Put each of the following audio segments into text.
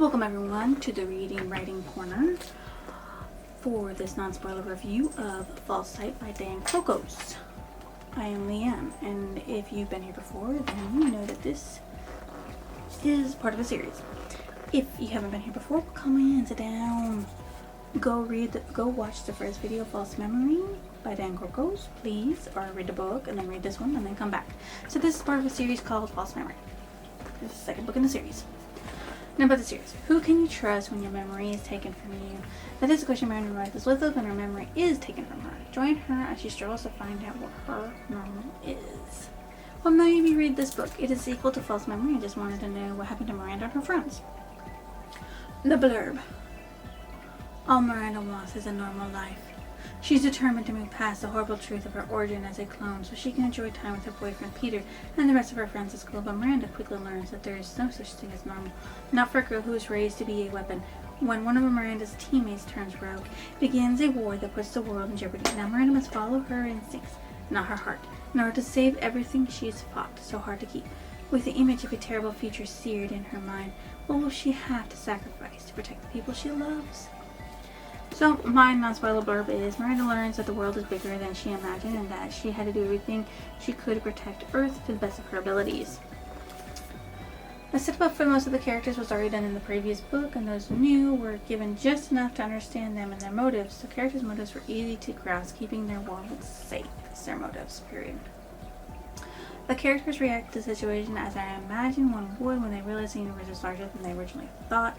Welcome everyone to the Reading Writing Corner for this non-spoiler review of False Sight by Dan Crocos. I am Leanne, and if you've been here before, then you know that this is part of a series. If you haven't been here before, come in, sit down, go watch the first video, False Memory by Dan Crocos, please, or read the book and then read this one and then come back. So this is part of a series called False Memory. This is the second book in the series. Now about the series. Who can you trust when your memory is taken from you? That is the question Miranda wrestles with when her memory is taken from her. Join her as she struggles to find out what her normal is. Well, now you read this book. It is a sequel to False Memory. I just wanted to know what happened to Miranda and her friends. The blurb. All Miranda wants is a normal life. She's determined to move past the horrible truth of her origin as a clone so she can enjoy time with her boyfriend Peter and the rest of her friends at school, but Miranda quickly learns that there is no such thing as normal, not for a girl who is raised to be a weapon. When one of Miranda's teammates turns rogue, begins a war that puts the world in jeopardy. Now Miranda must follow her instincts, not her heart, in order to save everything she has fought so hard to keep. With the image of a terrible future seared in her mind, what will she have to sacrifice to protect the people she loves? So, my non-spoiler blurb is, Miranda learns that the world is bigger than she imagined and that she had to do everything she could to protect Earth to the best of her abilities. The setup for most of the characters was already done in the previous book, and those new were given just enough to understand them and their motives. The characters' motives were easy to grasp, keeping their world safe. It's their motives, period. The characters react to the situation as I imagine one would when they realize the universe is larger than they originally thought,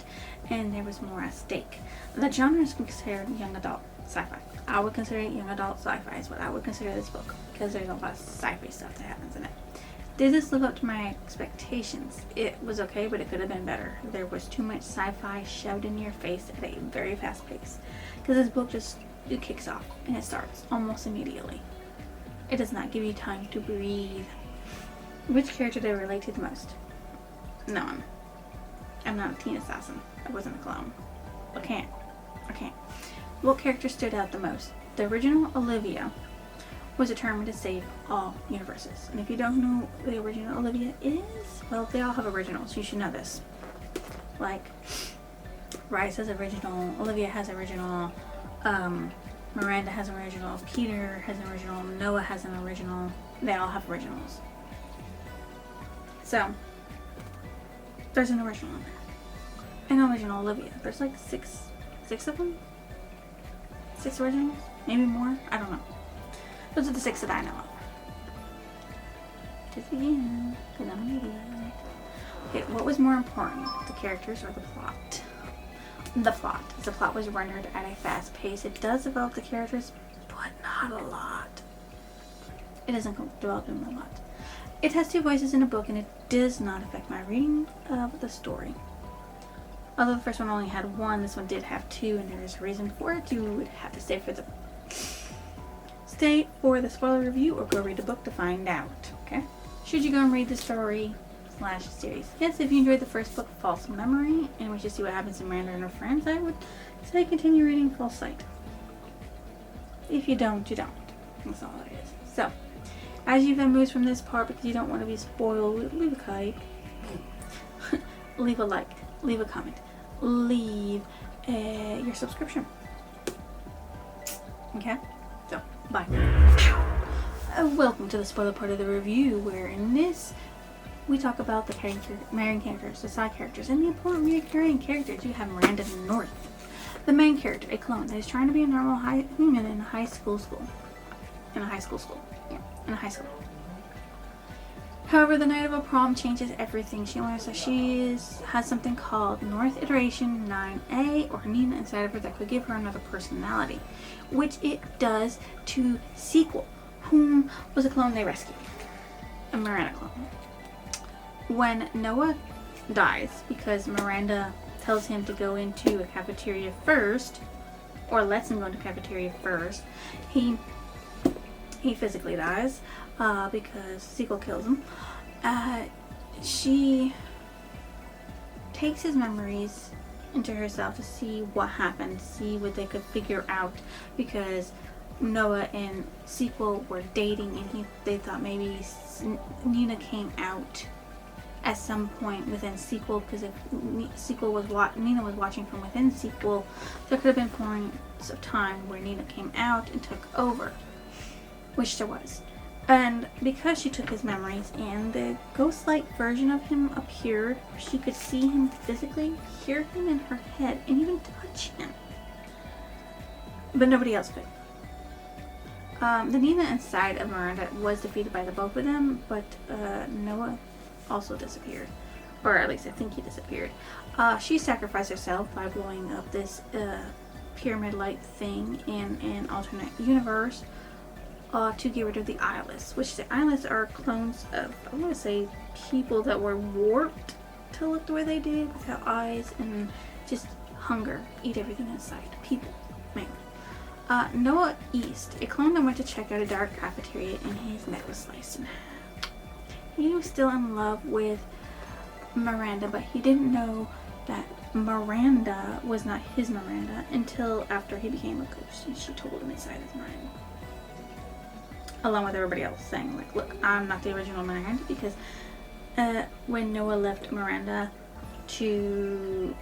and there was more at stake. The genre is considered young adult sci-fi. I would consider it young adult sci-fi is what I would consider this book, because there's a lot of sci-fi stuff that happens in it. Did this live up to my expectations? It was okay, but it could have been better. There was too much sci-fi shoved in your face at a very fast pace, because this book it kicks off, and it starts almost immediately. It does not give you time to breathe. Which character did I relate to the most? None. I'm not a teen assassin. I wasn't a clone. I can't. What character stood out the most? The original Olivia was determined to save all universes. And if you don't know who the original Olivia is, well, they all have originals. You should know this. Like, Rice has original, Olivia has original, Miranda has an original, Peter has an original, Noah has an original. They all have originals. So, there's an original in there. An original Olivia. There's like six of them? 6 originals? Maybe more? I don't know. Those are the 6 that I know of. Just again, because I'm an idiot. Okay, what was more important? The characters or the plot? The plot. The plot was rendered at a fast pace. It does develop the characters, but not a lot. It doesn't develop them a lot. It has 2 voices in the book, and it does not affect my reading of the story. Although the first one only had 1, this one did have 2, and there is a reason for it. You would have to stay for the spoiler review or go read the book to find out. Okay? Should you go and read the story / series? Yes, if you enjoyed the first book, False Memory, and wish to see what happens to Miranda and her friends, I would say continue reading False Sight. If you don't, you don't. That's all it is. So, as you've been moved from this part because you don't want to be spoiled, leave a like, leave a like, leave a comment, leave your subscription. Okay? So, bye. Welcome to the spoiler part of the review, where in this, we talk about the main characters, the side characters, and the important recurring characters. You have Miranda North, the main character, a clone that is trying to be a normal human in a high school. However, the night of a prom changes everything. She learns that she has something called North Iteration 9A, or Nina, inside of her that could give her another personality, which it does to Sequel, whom was a clone they rescued, a Miranda clone. When Noah dies, because Miranda tells him to go into a cafeteria first, or lets him go into a cafeteria first, he physically dies because Sequel kills him. She takes his memories into herself to see what happened, see what they could figure out, because Noah and Sequel were dating, and they thought maybe Nina came out at some point within sequel, because if Nina was watching from within sequel, there could have been points of time where Nina came out and took over, which there was. And because she took his memories and the ghost-like version of him appeared, she could see him physically, hear him in her head, and even touch him. But nobody else could. The Nina inside of Miranda was defeated by the both of them, but Noah also disappeared. Or at least I think he disappeared. She sacrificed herself by blowing up this pyramid-like thing in an alternate universe to get rid of the eyeless. Which the eyeless are clones of, I want to say, people that were warped to look the way they did, without eyes and just hunger, eat everything inside. People, mainly. Noah East, a clone that went to check out a dark cafeteria, and his neck was sliced in half. He was still in love with Miranda, but he didn't know that Miranda was not his Miranda until after he became a ghost, and she told him inside his mind. Along with everybody else saying, like, look, I'm not the original Miranda, because when Noah left Miranda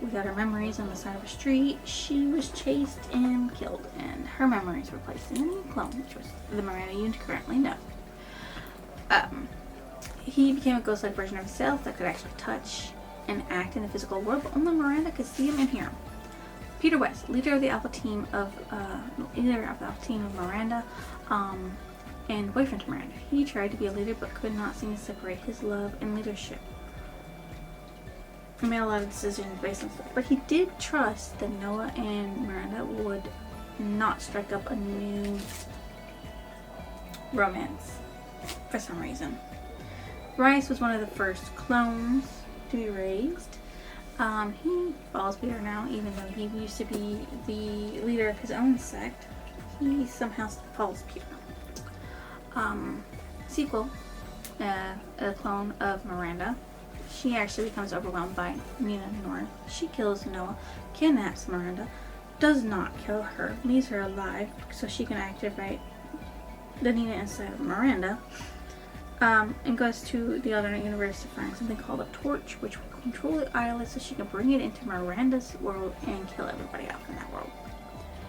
without her memories on the side of a street, she was chased and killed, and her memories were placed in a new clone, which was the Miranda you currently know. He became a ghost-like version of himself that could actually touch and act in the physical world, but only Miranda could see him and hear him. Peter West, leader of the Alpha team of Miranda, and boyfriend to Miranda. He tried to be a leader, but could not seem to separate his love and leadership. He made a lot of decisions based on stuff, but he did trust that Noah and Miranda would not strike up a new romance for some reason. Rice was one of the first clones to be raised. He follows Peter now, even though he used to be the leader of his own sect. He somehow follows Peter. Sequel, a clone of Miranda. She actually becomes overwhelmed by Nina North. She kills Noah, kidnaps Miranda, does not kill her, leaves her alive so she can activate the Nina inside of Miranda, and goes to the alternate universe to find something called a torch, which will control the eyeless so she can bring it into Miranda's world and kill everybody off in that world.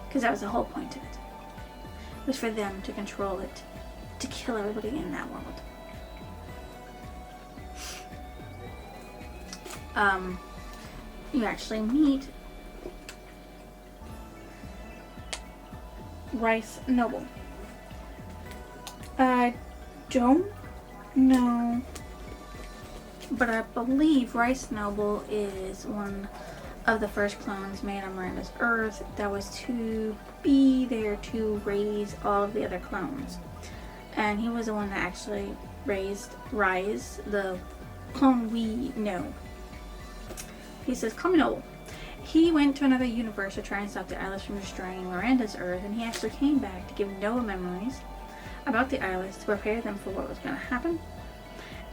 Because that was the whole point of it. It was for them to control it, to kill everybody in that world. You actually meet Rice Noble. I don't know, but I believe Rice Noble is one of the first clones made on Miranda's Earth that was to be there to raise all of the other clones. And he was the one that actually raised Rise, the clone we know. He says, "Call me Noble." He went to another universe to try and stop the eyeless from destroying Miranda's Earth, and he actually came back to give Noah memories about the eyeless to prepare them for what was going to happen.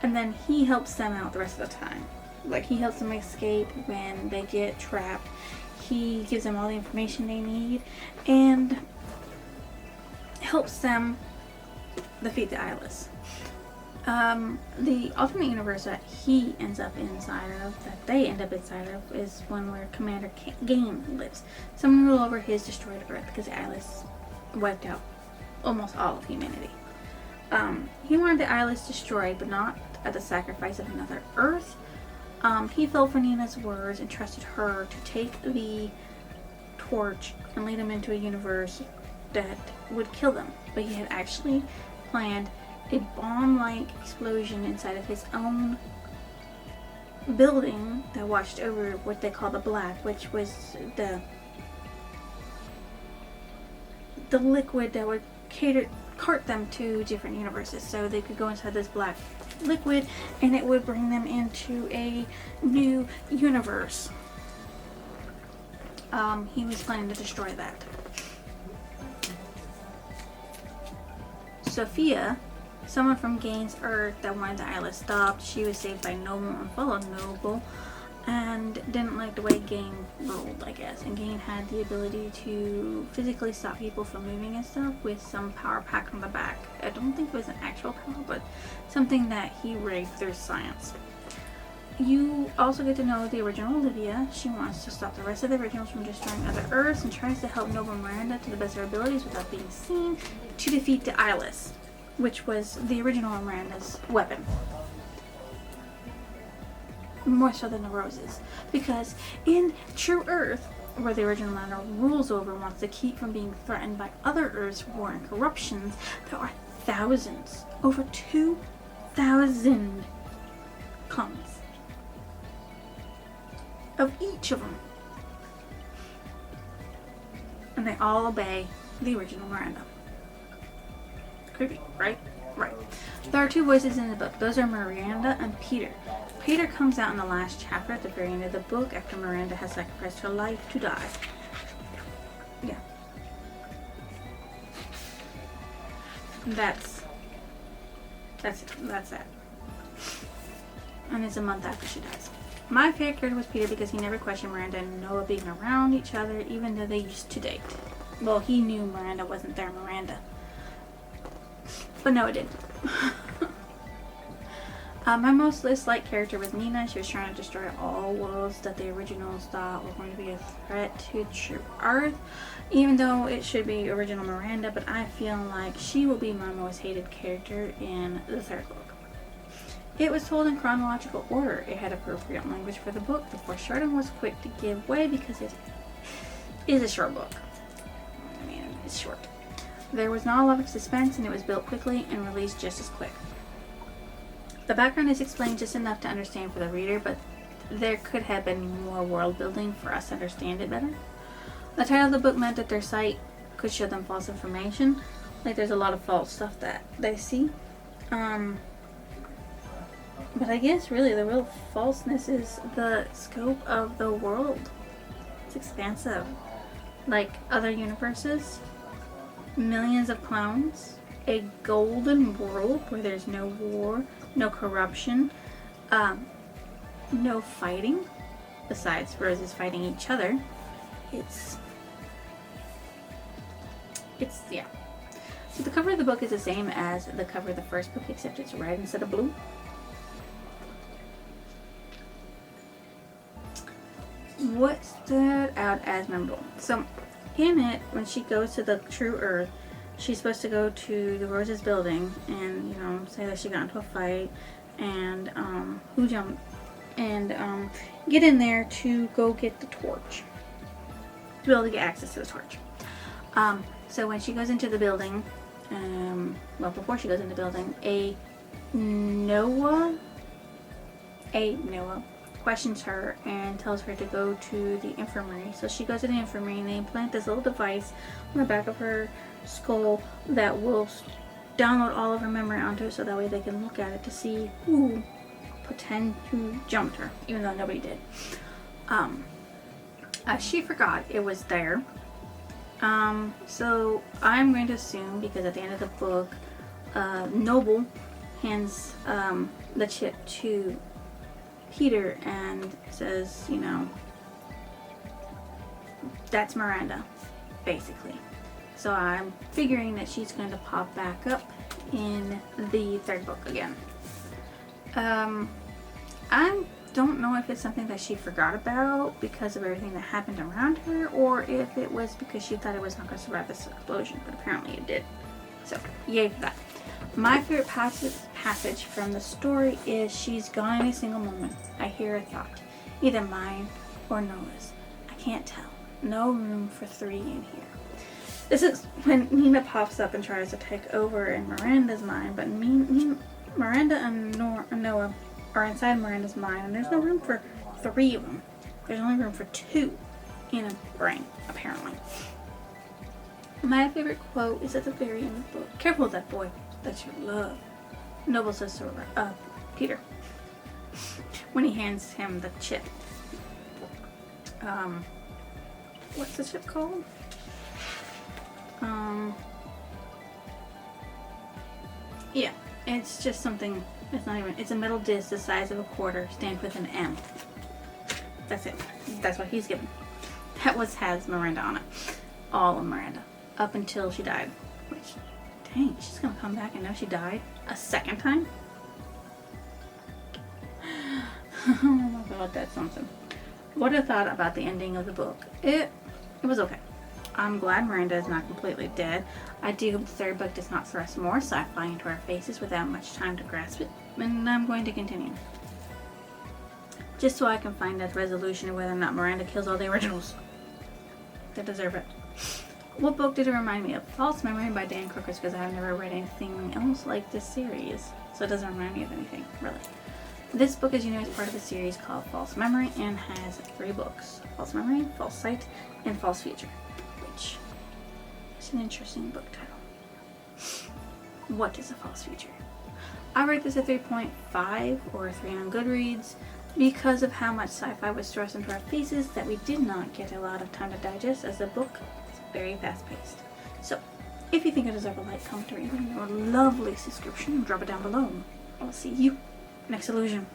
And then he helps them out the rest of the time. Like, he helps them escape when they get trapped. He gives them all the information they need and helps them defeat the eyeless. The alternate universe that he ends up inside of, that they end up inside of, is one where Commander Gain lives. Someone ruled over his destroyed Earth because the eyeless wiped out almost all of humanity. He wanted the eyeless destroyed, but not at the sacrifice of another Earth. He fell for Nina's words and trusted her to take the torch and lead them into a universe that would kill them. But he had actually planned a bomb-like explosion inside of his own building that watched over what they call the Black, which was the liquid that would cart them to different universes. So they could go inside this black liquid and it would bring them into a new universe. He was planning to destroy that. Sophia, someone from Gain's Earth that wanted the eyeless stopped. She was saved by Noble and followed Noble and didn't like the way Gain ruled, I guess. And Gain had the ability to physically stop people from moving and stuff with some power pack on the back. I don't think it was an actual power, but something that he rigged through science. you also get to know the original Olivia. She wants to stop the rest of the originals from destroying other Earths and tries to help Noble Miranda to the best of her abilities without being seen to defeat the Eyeless, which was the original Miranda's weapon. More so than the Roses. Because in True Earth, where the original Miranda rules over and wants to keep from being threatened by other Earths, war, and corruptions, there are thousands, over 2,000 clones of each of them. And they all obey the original Miranda. Creepy, right? Right. There are two voices in the book. Those are Miranda and Peter. Peter comes out in the last chapter at the very end of the book after Miranda has sacrificed her life to die. Yeah. That's it. And it's a month after she dies. My favorite character was Peter because he never questioned Miranda and Noah being around each other, even though they used to date. Well, he knew Miranda wasn't their Miranda. But Noah did. My most disliked character was Nina. She was trying to destroy all worlds that the originals thought were going to be a threat to True Earth, even though it should be original Miranda, but I feel like she will be my most hated character in the third book. It was told in chronological order. It had appropriate language for the book. The foreshadowing was quick to give way because it is a short book. I mean, it's short. There was not a lot of suspense, and it was built quickly and released just as quick. The background is explained just enough to understand for the reader, but there could have been more world building for us to understand it better. The title of the book meant that their site could show them false information. Like, there's a lot of false stuff that they see. But I guess really the real falseness is the scope of the world. It's expansive. Like other universes, millions of clones, a golden world where there's no war, no corruption, no fighting, besides Roses fighting each other. It's yeah. So the cover of the book is the same as the cover of the first book, except it's red instead of blue. What stood out as memorable? So in it, when she goes to the True Earth, she's supposed to go to the Roses building and, you know, say that she got into a fight and get in there to go get the torch, to be able to get access to the torch. So when she goes into the building, well, before she goes in the building, a Noah questions her and tells her to go to the infirmary. So she goes to the infirmary and they implant this little device on the back of her skull that will download all of her memory onto it, so that way they can look at it to see who jumped her, even though nobody did. She forgot it was there. So I'm going to assume, because at the end of the book, Noble hands the chip to Peter and says, you know, that's Miranda, basically. So I'm figuring that she's going to pop back up in the third book again. I don't know if it's something that she forgot about because of everything that happened around her, or if it was because she thought it was not going to survive this explosion, but apparently it did. So, yay for that. My favorite passage from the story is, she's gone in a single moment. I hear a thought, either mine or Noah's. I can't tell. No room for three in here. This is when Nina pops up and tries to take over in Miranda's mind, but Miranda and Noah are inside Miranda's mind, and there's no room for three of them. There's only room for two in a brain, apparently. My favorite quote is at the very end of the book. Careful of that boy that you love. Noble says to Peter when he hands him the chip. What's the chip called? Yeah, it's just something. It's a metal disc the size of a quarter, stamped with an M. That's it. That's what he's given. That has Miranda on it. All of Miranda. Up until she died. Which, dang, she's gonna come back and know she died a second time? Oh my god, that's something. What I thought about the ending of the book. It was okay. I'm glad Miranda is not completely dead. I do hope the third book does not thrust more sci-fi into our faces without much time to grasp it, and I'm going to continue. Just so I can find that resolution of whether or not Miranda kills all the originals. They deserve it. What book did it remind me of? False Memory by Dan Crookers, because I've never read anything else like this series. So it doesn't remind me of anything, really. This book, as you know, is part of a series called False Memory and has 3 books. False Memory, False Sight, and False Future. Which is an interesting book title. What is a false future? I rate this a 3.5 or 3 on Goodreads because of how much sci-fi was thrust into our faces that we did not get a lot of time to digest, as the book is very fast-paced. So, if you think it deserves a like, comment, or even a lovely subscription, drop it down below. I'll see you next illusion.